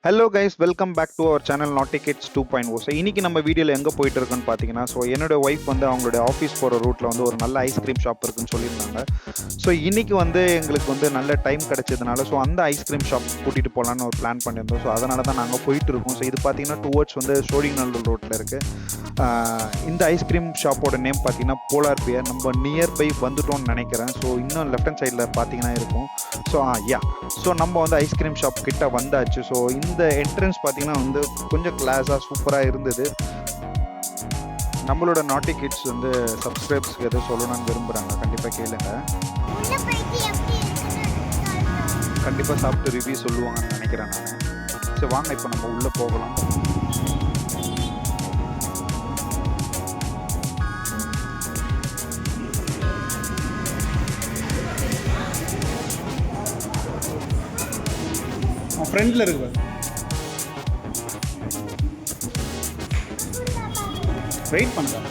Hello guys, welcome back to our channel Naughty Kids 2.0. So இன்றைக்கி நம்ம வீடியோவில் எங்கே போயிட்டு இருக்கோன்னு பார்த்தீங்கன்னா, ஸோ என்னோட ஒய்ஃப் வந்து அவங்களுடைய ஆஃபீஸ் போகிற ரூட்டில் வந்து ஒரு நல்ல ஐஸ்கிரீம் ஷாப் இருக்குன்னு சொல்லியிருந்தாங்க. ஸோ இன்றைக்கி வந்து எங்களுக்கு வந்து நல்ல டைம் கிடச்சதுனால ஸோ அந்த ஐஸ்கிரீம் ஷாப் கூட்டிகிட்டு போகலான்னு ஒரு பிளான் பண்ணியிருந்தோம். ஸோ அதனால தான் நாங்கள் போயிட்டு இருக்கோம். ஸோ இது பார்த்தீங்கன்னா டுவர்ட்ஸ் வந்து சோழிங்கநல்லூர் ரோட்டில் இருக்குது. இந்த ஐஸ்கிரீம் ஷாப்போட நேம் பார்த்தீங்கன்னா போலார் பியர். நம்ம நியர்பை வந்துட்டோம்னு நினைக்கிறேன். ஸோ இன்னும் லெஃப்ட் ஹேண்ட் சைடில் பார்த்தீங்கன்னா இருக்கும். ஸோ நம்ம வந்து ஐஸ்கிரீம் ஷாப் கிட்ட வந்தாச்சு. ஸோ இந்த என்ட்ரன்ஸ் பார்த்தீங்கன்னா வந்து கொஞ்சம் கிளாஸாக சூப்பராக இருந்தது. நம்மளோட நாட்டி கிட்ஸ் வந்து சப்ஸ்கிரைப்ஸ்க்கு எதுவும் சொல்லணும்னு விரும்புகிறாங்க, கண்டிப்பாக கேளுங்க. கண்டிப்பாக சாப்பிட்டு ரிவ்யூ சொல்லுவாங்கன்னு நினைக்கிறேன் நான். ஸோ வாங்க இப்போ நம்ம உள்ளே போகலாம். ஃப்ரெண்டில் இருக்கு, வெயிட் பண்ணுறேன்.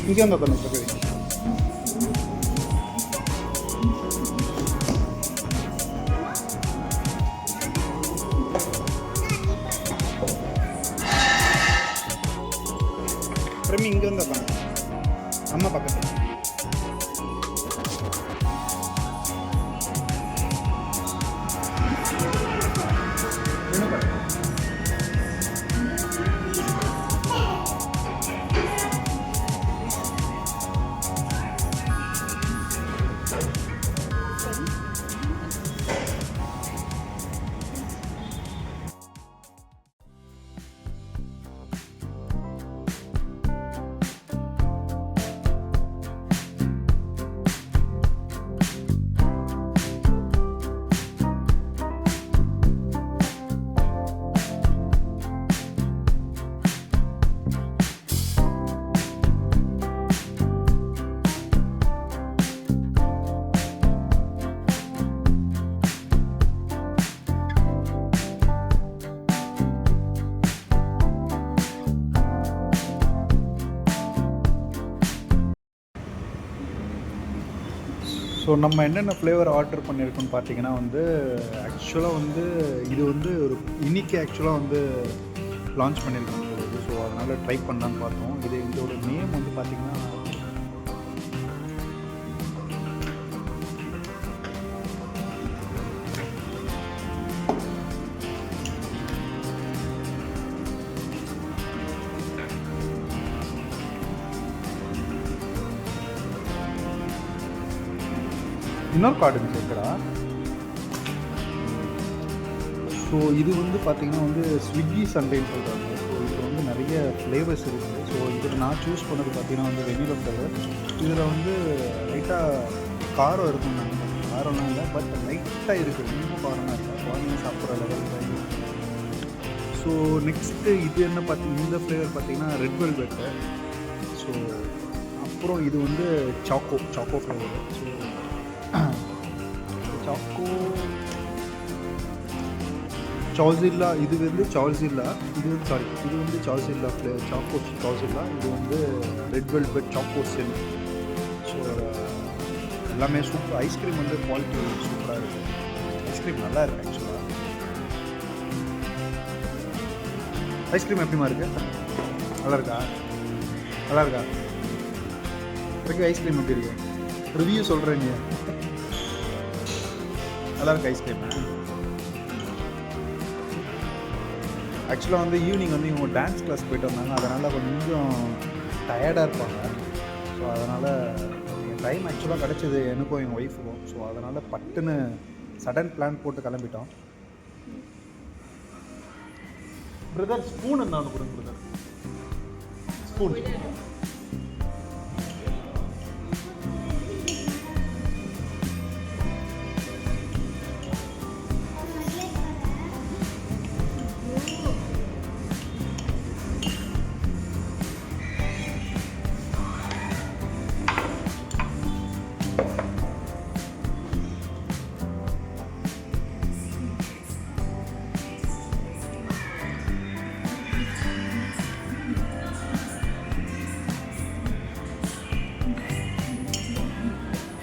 இங்கே வந்து உட்காந்து பிரமி இங்கே வந்து உட்காந்து அம்மா பக்கத்தில். ஸோ நம்ம என்னென்ன ஃப்ளேவர் ஆர்டர் பண்ணியிருக்கோன்னு பார்த்தீங்கன்னா வந்து ஆக்சுவலாக வந்து இது வந்து ஒரு இன்னைக்கு ஆக்சுவலாக வந்து லான்ச் பண்ணியிருக்கோம். ஸோ அதனால் ட்ரை பண்ணலான்னு பார்த்தோம். இதோட நேம் வந்து பார்த்திங்கன்னா இன்னொரு கார்டு சேர்க்குறா. ஸோ இது வந்து பார்த்திங்கன்னா வந்து ஸ்விக்கி சண்டேன்னு சொல்கிறாங்க. ஸோ இதில் வந்து நிறைய ஃப்ளேவர்ஸ் இருக்குது. ஸோ இதில் நான் சூஸ் பண்ணது பார்த்திங்கன்னா வந்து வெனிலா ஃப்ளேவர். இதில் வந்து லைட்டாக காரம் இருக்குன்னு நினைக்கிறேன். காரம்லாம் இல்லை, பட் லைட்டாக இருக்குது. ரொம்ப காரமாக இல்லை, குழந்தைங்க சாப்பிட்ற லெவலில். ஸோ நெக்ஸ்ட்டு இது என்ன இந்த ஃப்ளேவர் பார்த்திங்கன்னா ரெட் வெல்வெட்டு. ஸோ அப்புறம் இது வந்து சாக்கோ ஃப்ளேவர். ஸோ சால்சில்லா, இது வந்து சால்சில்லா, இது வந்து சால்சில்லா ஃப்ளேவர், சாக்கோ சால்சில்லா. இது வந்து ரெட் வெல்வெட் சாக்கோ செல். ஸோ எல்லாமே சூப்பர். ஐஸ்கிரீம் வந்து குவாலிட்டி சூப்பராக இருக்குது. ஐஸ்கிரீம் நல்லா இருக்குது ஆக்சுவலாக. ஐஸ்கிரீம் எப்படிமா இருக்குது? நல்லா இருக்கா? ஐஸ்கிரீம் எப்படி இருக்கு? ரிவ்யூ சொல்கிறேங்க. நல்லா இருக்கு ஐஸ்கிரீம். ஆக்சுவலாக வந்து ஈவினிங் வந்து இவங்க டான்ஸ் கிளாஸ் போயிட்டு வந்தாங்க. அதனால் கொஞ்சம் டயர்டாக இருப்பாங்க. ஸோ அதனால் டைம் ஆக்சுவலாக கிடச்சிது எனக்கும் எங்கள் ஒய்ஃபுக்கும். ஸோ அதனால் பட்டுன்னு சடன் பிளான் போட்டு கிளம்பிட்டோம். பிரதர் ஸ்பூன் இருந்தால் கொடுங்க பிரதர். ஸ்பூன்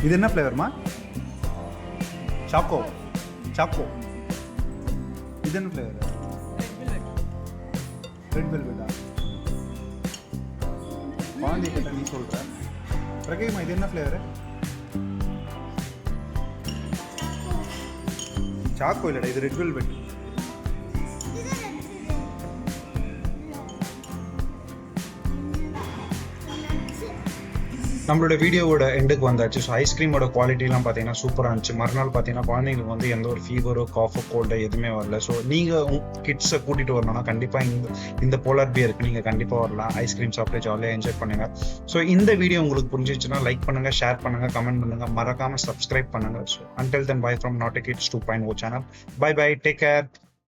இது என்ன ஃப்ளேவர்மா? சாக்கோ. சாக்கோ. இது என்ன ஃப்ளேவர்? ரெட் வெல்வெட்டா? குழந்தை கிட்ட நீ சொல்கிற. பிரகைமா இது என்ன ஃப்ளேவரு? சாக்கோ இல்லைடா, இது ரெட் வெல்வெட். நம்மளோட வீடியோவோட எண்டுக்கு வந்தாச்சு. ஸோ ஐஸ்கிரீமோட குவாலிட்டிலாம் பார்த்தீங்கன்னா சூப்பராக இருந்துச்சு. மறுநாள் பார்த்தீங்கன்னா குழந்தைங்களுக்கு வந்து எந்த ஒரு ஃபீவரோ காஃபோ கோல்டோ எதுவுமே வரல. ஸோ நீங்கள் கிட்ஸை கூட்டிகிட்டு வரணும்னா கண்டிப்பாக இந்த போலார் பியருக்கு நீங்கள் கண்டிப்பாக வரலாம். ஐஸ்கிரீம் சாப்பிட்டு ஜாலியாக என்ஜாய் பண்ணுங்கள். ஸோ இந்த வீடியோ உங்களுக்கு புரிஞ்சிச்சுன்னா லைக் பண்ணுங்கள், ஷேர் பண்ணுங்கள், கமெண்ட் பண்ணுங்கள், மறக்காமல் சப்ஸ்கிரைப் பண்ணுங்கள். So until then bye from Naughty Kids 2.0 channel. Bye bye, take care.